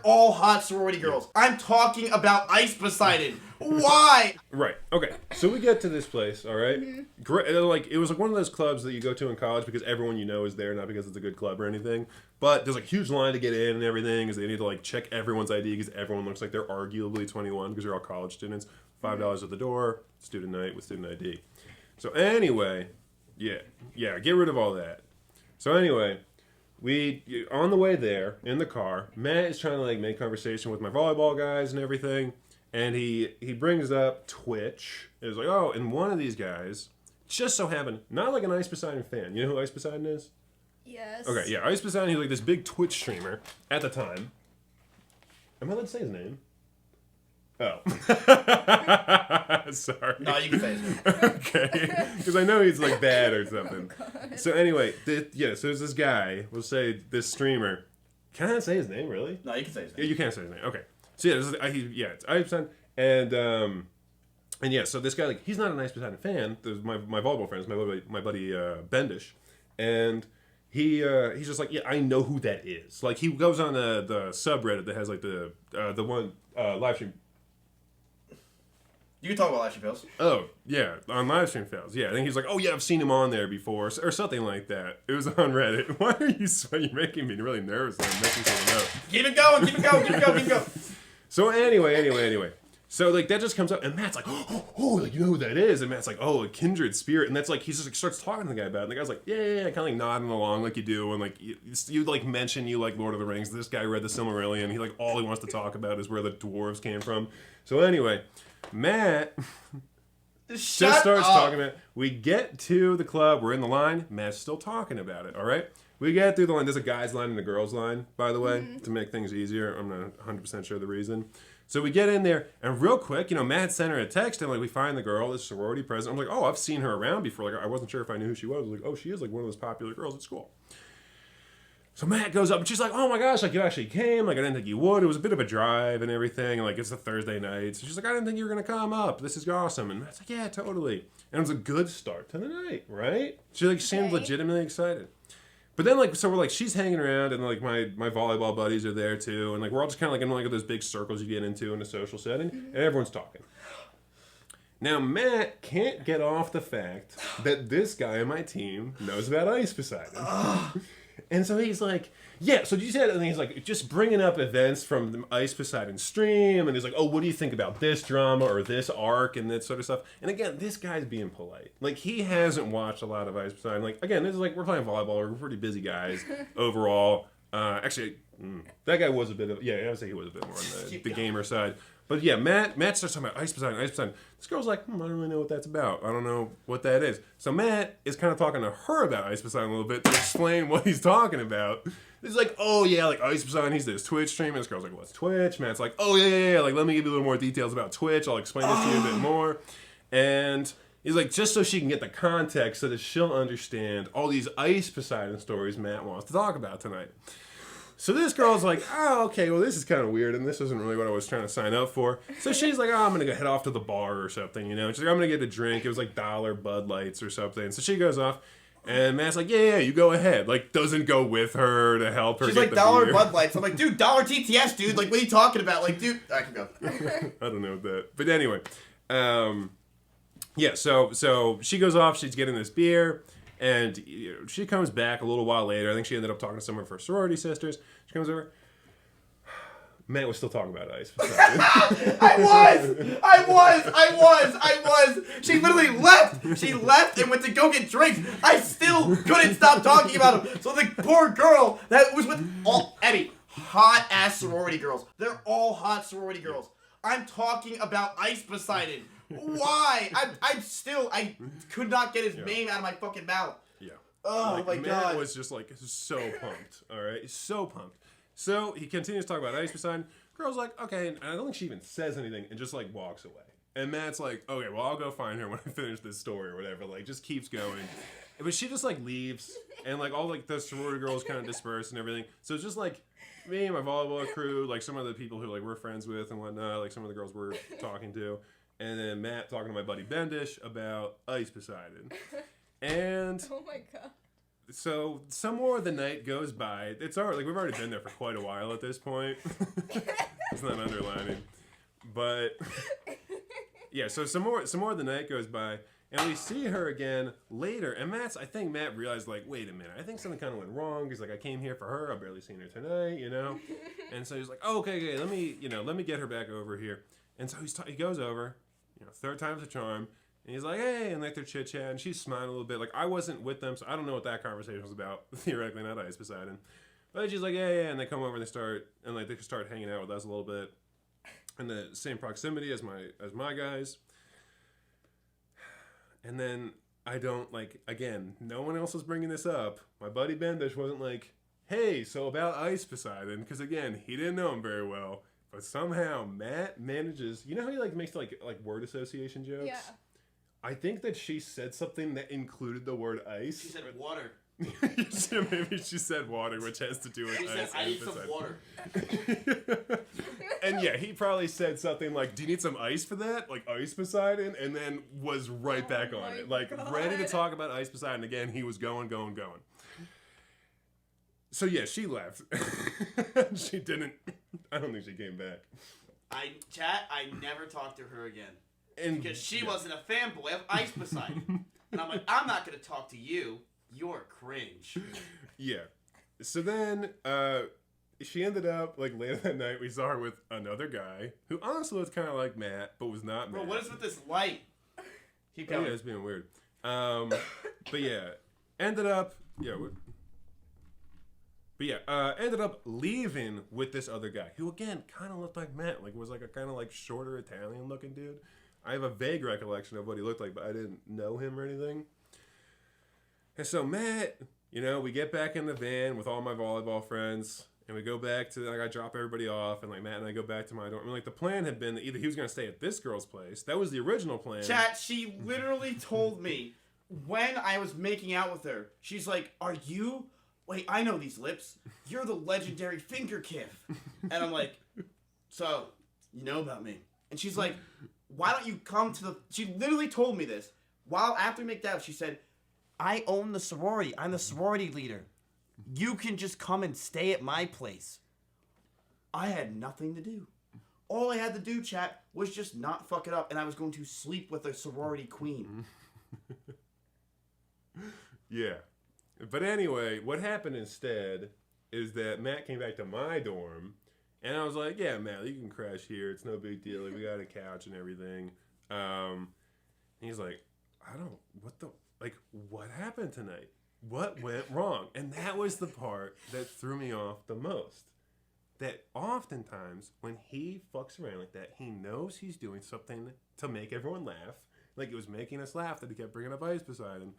all hot sorority girls. I'm talking about Ice Poseidon. Why? Right. Okay. So we get to this place. All right. Great. Like it was like one of those clubs that you go to in college because everyone you know is there, not because it's a good club or anything. But there's like a huge line to get in and everything, because they need to like check everyone's ID because everyone looks like they're arguably 21 because they're all college students. $5 at the door. Student night with student ID. So anyway, yeah, get rid of all that. So anyway, we on the way there in the car, Matt is trying to like make conversation with my volleyball guys and everything, and he brings up Twitch. It's like, oh, and one of these guys just so happened, not like an Ice Poseidon fan. You know who Ice Poseidon is? Yes. Okay, yeah, Ice Poseidon. He's like this big Twitch streamer at the time. Am I allowed to say his name? Oh. Sorry. No, you can say it. Okay. Because I know he's like bad or something. So anyway, so there's this guy, we'll say this streamer. Can I say his name, really? No, you can say his name. Yeah, you can't say his name. Okay. So yeah, it's Ice Poseidon. And yeah, so this guy, like, he's not an Ice Poseidon fan. There's my volleyball friends, my buddy Bendish. And he's just like, yeah, I know who that is. Like, he goes on the subreddit that has like the one live stream. You can talk about live stream fails. Oh, yeah, on live stream fails. Yeah, I think he's like, oh yeah, I've seen him on there before, or something like that. It was on Reddit. Why are you sweating? You're making me really nervous. I'm messing something up. Keep it going, keep it going, keep it going, keep it going. So anyway. So like that just comes up, and Matt's like, oh, like, you know who that is? And Matt's like, oh, a kindred spirit. And that's like, he just like starts talking to the guy about it. And the guy's like, yeah, kind of like nodding along like you do. And like you like mention you like Lord of the Rings. This guy read the Silmarillion. He like all he wants to talk about is where the dwarves came from. So anyway, Matt just starts talking about it. We get to the club. We're in the line. Matt's still talking about it. All right. We get through the line. There's a guy's line and a girl's line, by the way, to make things easier. I'm not 100% sure the reason. So we get in there, and real quick, Matt sent her a text, and like we find the girl, this sorority president. I'm like, oh, I've seen her around before. Like I wasn't sure if I knew who she was. I was like, oh, she is like one of those popular girls at school. So Matt goes up, and she's like, oh my gosh, like you actually came. Like I didn't think you would. It was a bit of a drive and everything. And like it's a Thursday night. So she's like, I didn't think you were gonna come up. This is awesome. And Matt's like, yeah, totally. And it was a good start to the night, right? She like seemed legitimately excited. But then, like, so we're like, she's hanging around, and like my volleyball buddies are there too, and like we're all just kind of like in like those big circles you get into in a social setting, and everyone's talking. Now Matt can't get off the fact that this guy on my team knows about Ice Poseidon, and so he's like, yeah. So you said, and he's like just bringing up events from the Ice Poseidon stream, and he's like, oh, what do you think about this drama or this arc and that sort of stuff? And again, this guy's being polite. Like he hasn't watched a lot of Ice Poseidon. Like again, this is like we're playing volleyball. We're pretty busy guys overall. Actually, that guy was a bit of I would say he was a bit more on the gamer side. But yeah, Matt starts talking about Ice Poseidon. This girl's like, I don't really know what that's about. I don't know what that is. So Matt is kind of talking to her about Ice Poseidon a little bit to explain what he's talking about. He's like, oh yeah, like Ice Poseidon, he's this Twitch streamer. This girl's like, what's Twitch? Matt's like, oh yeah, like let me give you a little more details about Twitch. I'll explain this to you a bit more. And he's like, just so she can get the context so that she'll understand all these Ice Poseidon stories Matt wants to talk about tonight. So this girl's like, oh, okay, well, this is kind of weird, and this isn't really what I was trying to sign up for. So she's like, oh, I'm going to go head off to the bar or something, She's like, I'm going to get a drink. It was like $1 Bud Lights or something. So she goes off, and Matt's like, yeah, you go ahead. Like, doesn't go with her to help her She's get like, the beer. $1 Bud Lights. I'm like, dude, $1 TTS, dude. Like, what are you talking about? Like, dude, I can go. I don't know that. But anyway, yeah, so she goes off. She's getting this beer. And she comes back a little while later. I think she ended up talking to some of her sorority sisters. She comes over. Matt was still talking about Ice. I was. She literally left. She left and went to go get drinks. I still couldn't stop talking about him. So the poor girl that was with Eddie, hot ass sorority girls. They're all hot sorority girls. I'm talking about Ice Poseidon. Why? I could not get his name out of my fucking mouth. Yeah. Oh like, my god. Matt was just like so pumped. All right, so pumped. So he continues to talk about Ice Poseidon. Girl's like, okay, and I don't think she even says anything and just like walks away. And Matt's like, okay, well I'll go find her when I finish this story or whatever. Like just keeps going. But she just like leaves, and like all like the sorority girls kind of disperse and everything. So it's just like me and my volleyball crew, like some of the people who like we're friends with and whatnot, like some of the girls we're talking to. And then Matt talking to my buddy Bendish about Ice Poseidon. And oh my god. So some more of the night goes by. It's already, like, we've already been there for quite a while at this point. It's not underlining. But yeah, so some more of the night goes by, and we see her again later. And I think Matt realized, like, wait a minute, I think something kind of went wrong. He's like, I came here for her. I've barely seen her tonight, you know. And so he's like, oh, okay, let me get her back over here. And so he goes over, you know, third time's a charm. And he's like, hey, and like they're chit-chatting, and she's smiling a little bit. Like, I wasn't with them, so I don't know what that conversation was about. Theoretically, not Ice Poseidon. But she's like, yeah, and they come over and they start hanging out with us a little bit. In the same proximity as my guys. And then I don't, like, again, no one else was bringing this up. My buddy Bendish wasn't like, hey, so about Ice Poseidon, because again, he didn't know him very well. But somehow Matt manages, you know how he like makes like word association jokes? Yeah. I think that she said something that included the word ice. She said water. Maybe she said water, which has to do with She ice. said, I need some water. And yeah, he probably said something like, do you need some ice for that? Like Ice Poseidon? And then was right back on it. Like, ready to talk about Ice Poseidon again. He was going. So yeah, she left. She didn't. I don't think she came back. I never talked to her again. And because she wasn't a fanboy of Ice Poseidon. And I'm like, I'm not going to talk to you. You're cringe. Yeah. So then, she ended up, like, later that night, we saw her with another guy, who honestly was kind of like Matt, but was not Matt. Bro, what is with this light? Keep Oh, going. yeah, it's being weird. But yeah, ended up leaving with this other guy, who, again, kind of looked like Matt. Like, was like a kind of, like, shorter Italian-looking dude. I have a vague recollection of what he looked like, but I didn't know him or anything. And so Matt, you know, we get back in the van with all my volleyball friends, and we go back to, like, I drop everybody off, and, like, Matt and I go back to my dorm. I mean, like, the plan had been that either he was going to stay at this girl's place. That was the original plan. Chat, she literally told me when I was making out with her, she's like, are you... Wait, I know these lips. You're the legendary finger kiff. And I'm like, so, you know about me. And she's like, why don't you come to the... She literally told me this. After we make out, she said, I own the sorority. I'm the sorority leader. You can just come and stay at my place. I had nothing to do. All I had to do, chat, was just not fuck it up, and I was going to sleep with a sorority queen. Yeah. But anyway, what happened instead is that Matt came back to my dorm, and I was like, yeah, Matt, you can crash here. It's no big deal. Like, we got a couch and everything. And he's like, what happened tonight? What went wrong? And that was the part that threw me off the most. That oftentimes, when he fucks around like that, he knows he's doing something to make everyone laugh. Like, it was making us laugh that he kept bringing up Ice Poseidon.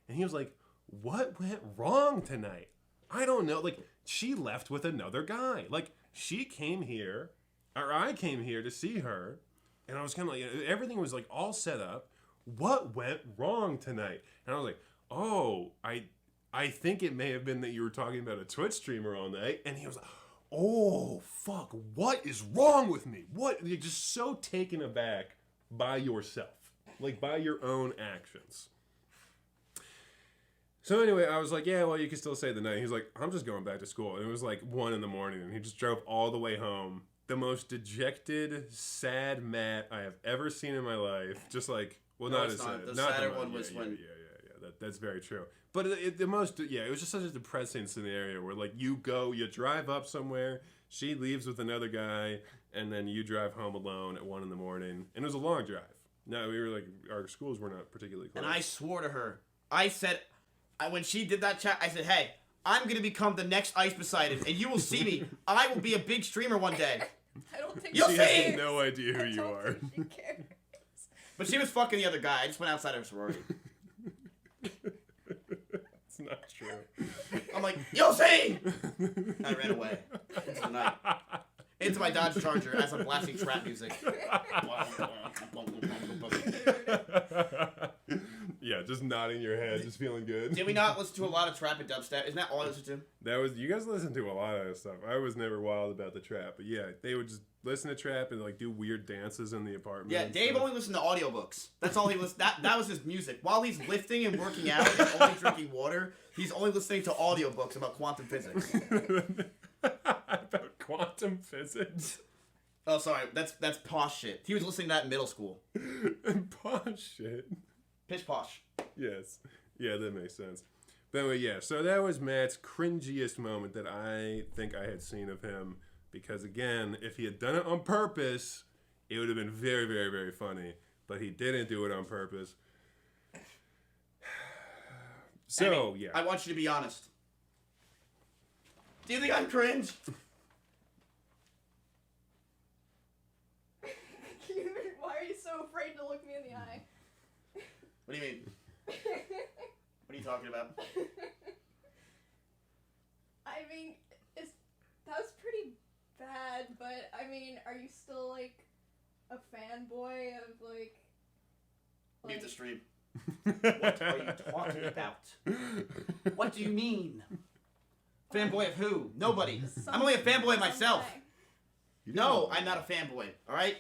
And he was like, what went wrong tonight? I don't know. Like, she left with another guy. Like, she came here, or I came here to see her, and I was kind of like, everything was like all set up. What went wrong tonight? And I was like, oh, I think it may have been that you were talking about a Twitch streamer all night. And he was like, oh, fuck, what is wrong with me? What? You're just so taken aback by yourself, like by your own actions. So anyway, I was like, yeah, well, you can still stay the night. He's like, I'm just going back to school. And it was like 1 a.m, and he just drove all the way home. The most dejected, sad Matt I have ever seen in my life. Just like, well, No, not it's as not. sad. The Not sadder the one was when... Yeah. That's very true. But it was just such a depressing scenario where, like, you drive up somewhere, she leaves with another guy, and then you drive home alone at 1 a.m. And it was a long drive. No, we were like, our schools were not particularly close. And I swore to her. I said, when she did that chat, I said, hey, I'm going to become the next Ice Poseidon, and you will see me. I will be a big streamer one day. I don't think You'll She see! has no idea who you are. She cares. But she was fucking the other guy. I just went outside of her sorority. It's not true. I'm like, you'll see! I ran away into the night. Into my Dodge Charger as I'm blasting trap music. Yeah, just nodding your head, just feeling good. Did we not listen to a lot of trap and dubstep? Isn't that all I listened to? That was you guys listened to a lot of stuff. I was never wild about the trap, but yeah, they would just listen to trap and like do weird dances in the apartment. Yeah, Dave only listened to audiobooks. That's all he listened. That was his music. While he's lifting and working out and only drinking water, he's only listening to audiobooks about quantum physics. About quantum physics. Oh, sorry. That's posh shit. He was listening to that in middle school. Posh shit. Pish posh. Yes. Yeah, that makes sense. But anyway, yeah. So that was Matt's cringiest moment that I think I had seen of him. Because again, if he had done it on purpose, it would have been very, very, very funny. But he didn't do it on purpose. So, Emmy, yeah. I want you to be honest. Do you think I'm cringe? Why are you so afraid to look me in the eye? What do you mean? What are you talking about? I mean, that was pretty bad, but I mean, are you still like a fanboy of like Mute the stream. What are you talking about? What do you mean? Fanboy of who? Nobody. I'm only a fanboy of myself. Someday. No, I'm not a fanboy. All right.